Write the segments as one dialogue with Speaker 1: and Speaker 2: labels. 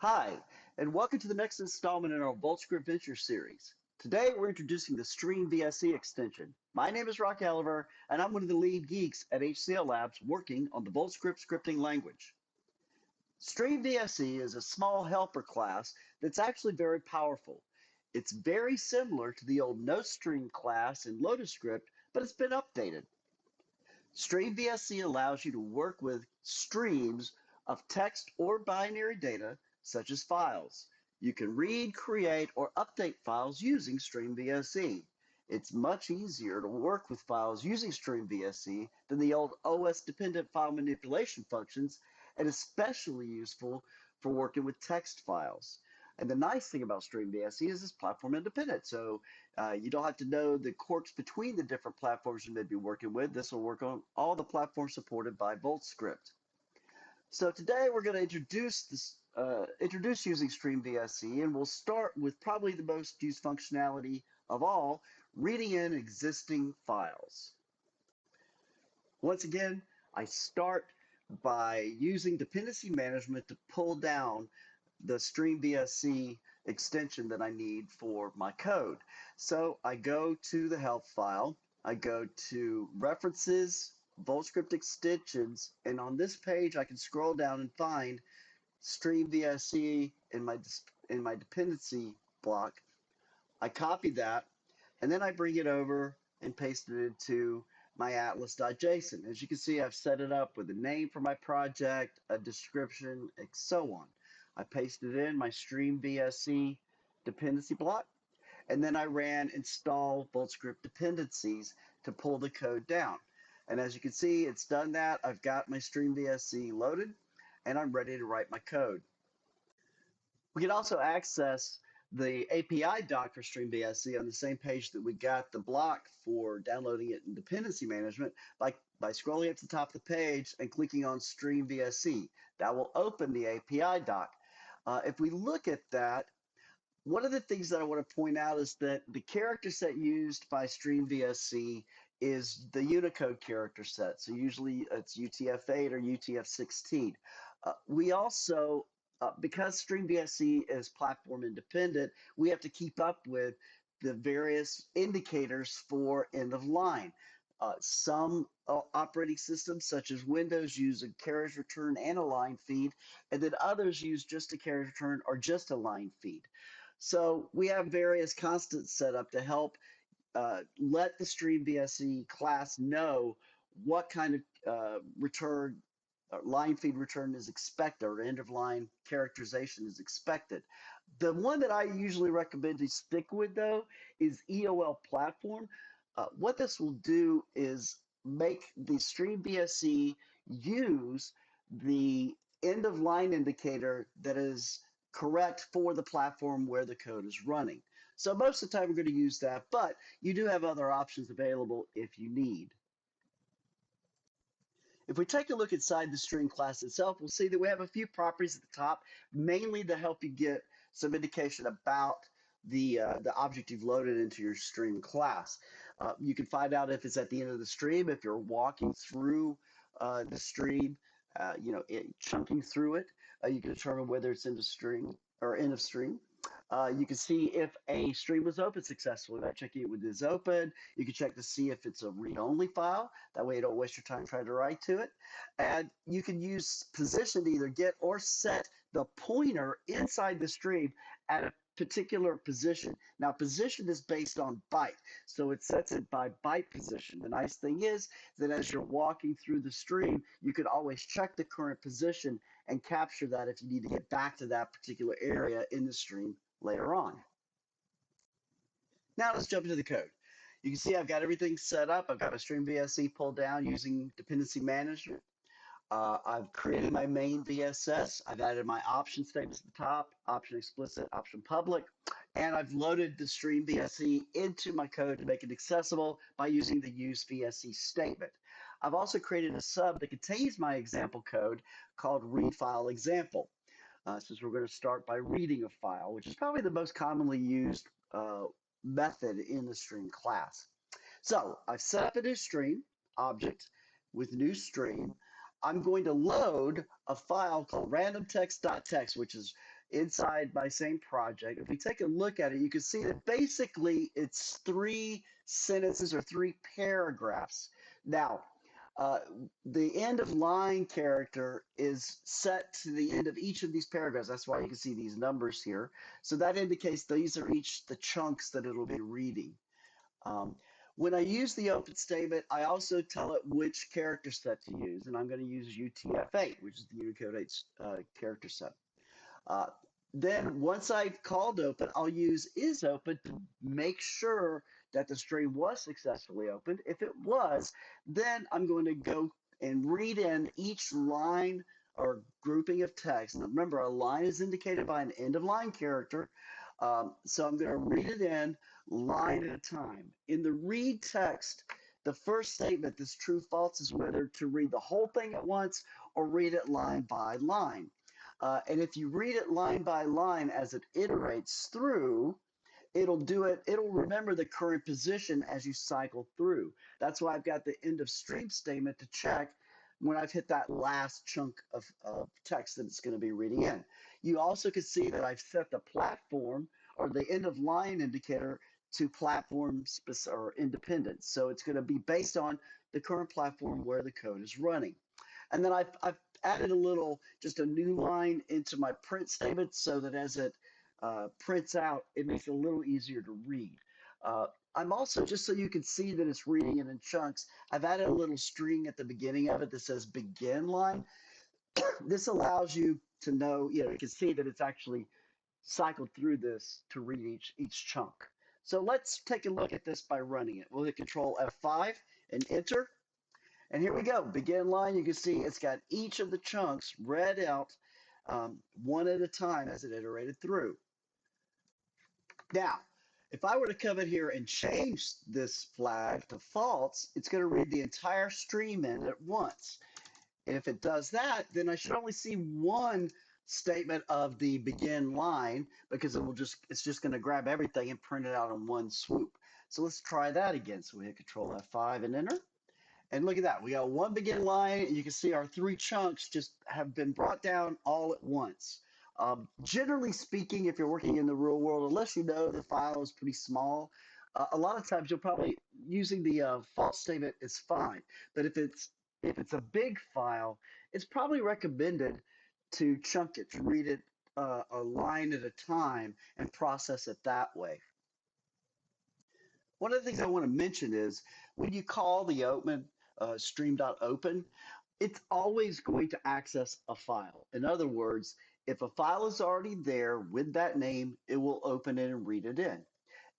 Speaker 1: Hi, and welcome to the next installment in our VoltScript Venture series. Today, we're introducing the StreamVSE extension. My name is Rock Oliver, and I'm one of the lead geeks at HCL Labs working on the VoltScript scripting language. StreamVSE is a small helper class that's actually very powerful. It's very similar to the old NoStream class in LotusScript, but it's been updated. StreamVSE allows you to work with streams of text or binary data, such as files. You can read, create, or update files using StreamVSE. It's much easier to work with files using StreamVSE than the old OS-dependent file manipulation functions, and especially useful for working with text files. And the nice thing about StreamVSE is it's platform independent. So you don't have to know the quirks between the different platforms you may be working with. This will work on all the platforms supported by VoltScript. So today we're going to introduce using StreamVSE, and we'll start with probably the most used functionality of all, reading in existing files. Once again, I start by using dependency management to pull down the StreamVSE extension that I need for my code. So I go to the help file, I go to references, VoltScript extensions, and on this page I can scroll down and find StreamVSE in my dependency block. I copy that, and then I bring it over and paste it into my atlas.json. As you can see, I've set it up with a name for my project, a description, and so on. I pasted in my StreamVSE dependency block, and then I ran install VoltScript dependencies to pull the code down. And as you can see, it's done that. I've got my StreamVSE loaded, and I'm ready to write my code. We can also access the API doc for StreamVSE on the same page that we got the block for downloading it in dependency management by scrolling up to the top of the page and clicking on StreamVSE. That will open the API doc. If we look at that, one of the things that I want to point out is that the character set used by StreamVSE is the Unicode character set. So usually it's UTF-8 or UTF-16. We also because StreamVSE is platform independent, we have to keep up with the various indicators for end of line. Some operating systems, such as Windows, use a carriage return and a line feed, and then others use just a carriage return or just a line feed. So we have various constants set up to help let the StreamVSE class know what kind of return line feed return is expected, or end of line characterization is expected. The one that I usually recommend to stick with, though, is EOL platform. What this will do is make the StreamVSE use the end of line indicator that is correct for the platform where the code is running. So most of the time we're going to use that, but you do have other options available if you need. If we take a look inside the stream class itself, we'll see that we have a few properties at the top, mainly to help you get some indication about the object you've loaded into your stream class. You can find out if it's at the end of the stream, if you're walking through the stream, chunking through it. You can determine whether it's in the stream or end of stream. You can see if a stream was open successfully by checking it with is open. You can check to see if it's a read-only file. That way you don't waste your time trying to write to it. And you can use position to either get or set the pointer inside the stream at a particular position. Now, position is based on byte, so it sets it by byte position. The nice thing is that as you're walking through the stream, you can always check the current position and capture that if you need to get back to that particular area in the stream later on. Now let's jump into the code. You can see I've got everything set up. I've got a StreamVSE pulled down using dependency management. I've created my main VSS. I've added my option statements at the top, option explicit, option public, and I've loaded the StreamVSE into my code to make it accessible by using the use VSE statement. I've also created a sub that contains my example code called read file example. Since we're going to start by reading a file, which is probably the most commonly used method in the stream class. So I've set up a new stream object with new stream. I'm going to load a file called randomtext.txt, which is inside my same project. If we take a look at it, you can see that basically it's 3 sentences or 3 paragraphs. Now, uh, the end of line character is set to the end of each of these paragraphs. That's why you can see these numbers here. So that indicates these are each the chunks that it'll be reading. Um, when I use the open statement, I also tell it which character set to use, and I'm going to use UTF-8, which is the Unicode 8 character set. Uh, then once I've called open, I'll use isOpen to make sure that the stream was successfully opened. If it was, then I'm going to go and read in each line or grouping of text. Now remember, a line is indicated by an end of line character. So I'm going to read it in line at a time. In the read text, the first statement, this true false, is whether to read the whole thing at once or read it line by line. And if you read it line by line as it iterates through, it'll remember the current position as you cycle through. That's why I've got the end of stream statement to check when I've hit that last chunk of text that it's going to be reading in. You also can see that I've set the platform or the end of line indicator to platform or independent. So it's going to be based on the current platform where the code is running. And then I've added just a new line into my print statement so that as it prints out, it makes it a little easier to read. I'm also, just so you can see that it's reading it in chunks, I've added a little string at the beginning of it that says begin line. This allows you to know, you can see that it's actually cycled through this to read each chunk. So let's take a look at this by running it. We'll hit Control F5 and enter. And here we go, begin line. You can see it's got each of the chunks read out one at a time as it iterated through. Now, if I were to come in here and change this flag to false, it's going to read the entire stream in at once. And if it does that, then I should only see one statement of the begin line because it's just going to grab everything and print it out in one swoop. So let's try that again. So we hit Control F5 and enter. And look at that. We got one begin line, and you can see our 3 chunks just have been brought down all at once. Generally speaking, if you're working in the real world, unless you know the file is pretty small, a lot of times you'll probably using the false statement is fine. But if it's a big file, it's probably recommended to chunk it, to read it a line at a time and process it that way. One of the things I want to mention is when you call the open stream.open, it's always going to access a file. In other words, if a file is already there with that name, it will open it and read it in.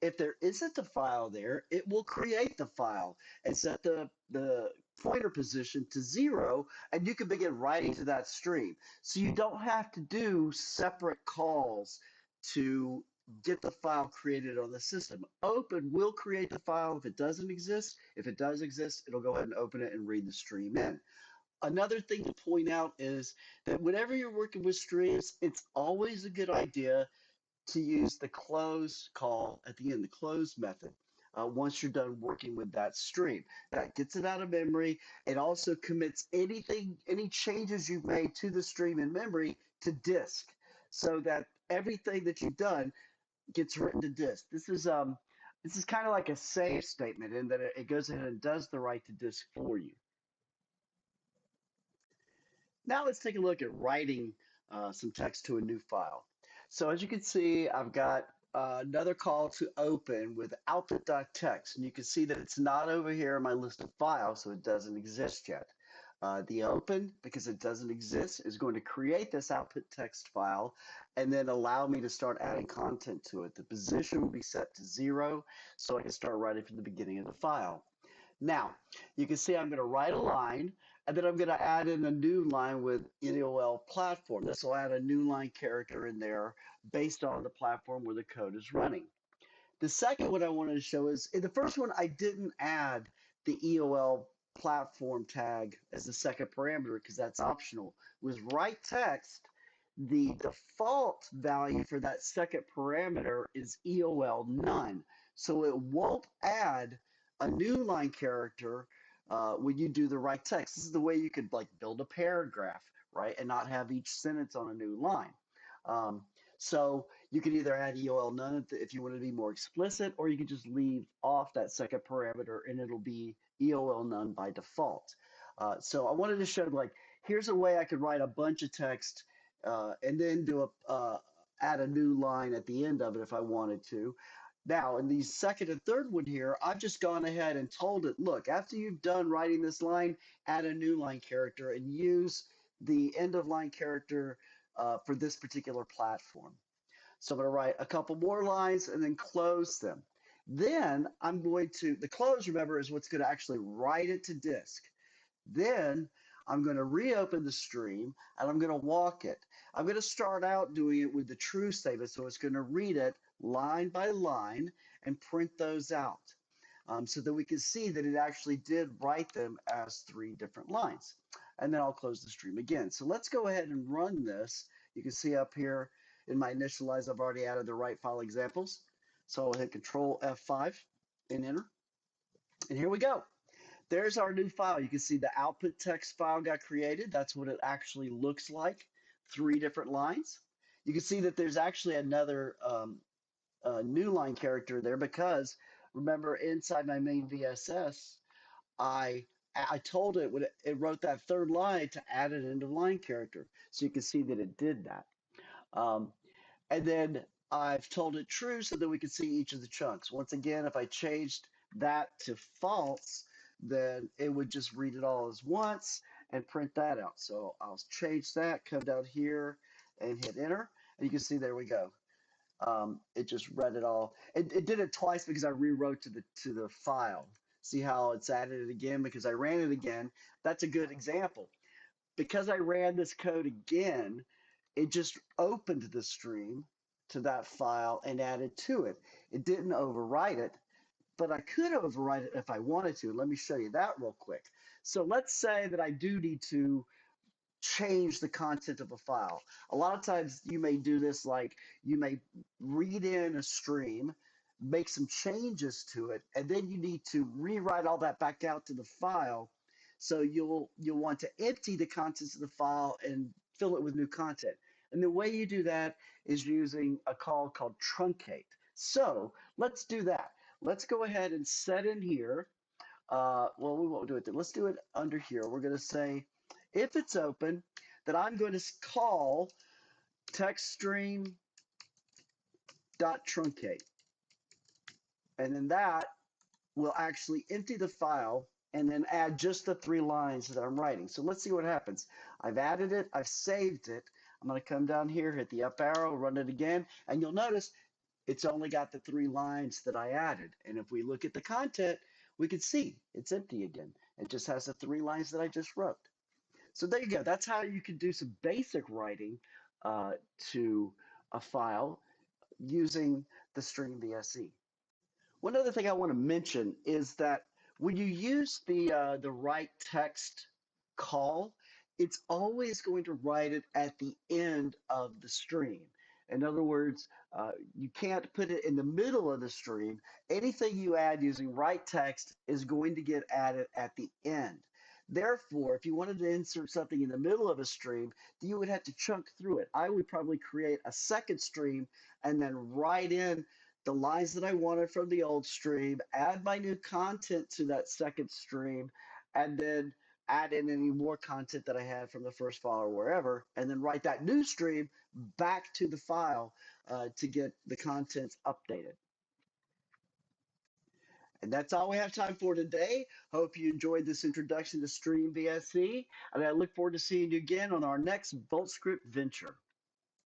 Speaker 1: If there isn't a file there, it will create the file and set the pointer position to 0, and you can begin writing to that stream. So you don't have to do separate calls to get the file created on the system. Open will create the file if it doesn't exist. If it does exist, it'll go ahead and open it and read the stream in. Another thing to point out is that whenever you're working with streams, it's always a good idea to use the close call at the end, the close method, once you're done working with that stream. That gets it out of memory. It also commits any changes you've made to the stream in memory to disk, so that everything that you've done gets written to disk. This is kind of like a save statement in that it goes ahead and does the write to disk for you. Now let's take a look at writing some text to a new file. So as you can see, I've got another call to open with output.txt, and you can see that it's not over here in my list of files, so it doesn't exist yet. The open, because it doesn't exist, is going to create this output text file and then allow me to start adding content to it. The position will be set to 0, so I can start writing from the beginning of the file. Now, you can see I'm going to write a line, and then I'm going to add in a new line with NEOL platform. This will add a new line character in there based on the platform where the code is running. The second one I wanted to show is, in the first one, I didn't add the EOL platform tag as the second parameter because that's optional. With write text, the default value for that second parameter is EOL none. So it won't add a new line character when you do the right text. This is the way you could like build a paragraph, right, and not have each sentence on a new line. Um, so you can either add EOL none if you want to be more explicit, or you can just leave off that second parameter and it'll be EOL none by default. So I wanted to show like, here's a way I could write a bunch of text and then add a new line at the end of it if I wanted to. Now, in the second and third one here, I've just gone ahead and told it, look, after you've done writing this line, add a new line character and use the end of line character for this particular platform. So I'm going to write a couple more lines and then close them. Then I'm going to, the close, remember, is what's going to actually write it to disk. Then I'm going to reopen the stream and I'm going to walk it. I'm going to start out doing it with the true statement, so it's going to read it line by line and print those out so that we can see that it actually did write them as 3 different lines. And then I'll close the stream again. So let's go ahead and run this. You can see up here in my initialize, I've already added the right file examples. So I'll hit Control F5 and enter. And here we go. There's our new file. You can see the output text file got created. That's what it actually looks like, 3 different lines. You can see that there's actually another new line character there because remember inside my main VSS, I told it when it wrote that third line to add an end of line character. So you can see that it did that. And then I've told it true so that we can see each of the chunks. Once again, if I changed that to false, then it would just read it all as once and print that out. So I'll change that, come down here and hit enter. And you can see there we go. It just read it all. It did it twice because I rewrote to the file. See how it's added it again because I ran it again. That's a good example. Because I ran this code again, it just opened the stream to that file and added to it. It didn't overwrite it, but I could overwrite it if I wanted to. Let me show you that real quick. So let's say that I do need to change the content of a file. A lot of times you may do this, like you may read in a stream, make some changes to it, and then you need to rewrite all that back out to the file. So you'll want to empty the contents of the file and fill it with new content. And the way you do that is using a call called truncate. So let's do that. Let's go ahead and set in here. Well, we won't do it then. Let's do it under here. We're going to say, if it's open, that I'm going to call textstream.truncate. And then that will actually empty the file and then add just the 3 lines that I'm writing. So let's see what happens. I've added it. I've saved it. I'm going to come down here, hit the up arrow, run it again. And you'll notice it's only got the 3 lines that I added. And if we look at the content, we can see it's empty again. It just has the 3 lines that I just wrote. So there you go. That's how you can do some basic writing to a file using the StreamVSE. One other thing I want to mention is that when you use the write text call, it's always going to write it at the end of the stream. In other words, you can't put it in the middle of the stream. Anything you add using write text is going to get added at the end. Therefore, if you wanted to insert something in the middle of a stream, you would have to chunk through it. I would probably create a second stream and then write in the lines that I wanted from the old stream, add my new content to that second stream, and then add in any more content that I had from the first file or wherever, and then write that new stream back to the file to get the contents updated. And that's all we have time for today. Hope you enjoyed this introduction to StreamVSE, and I look forward to seeing you again on our next VoltScript venture.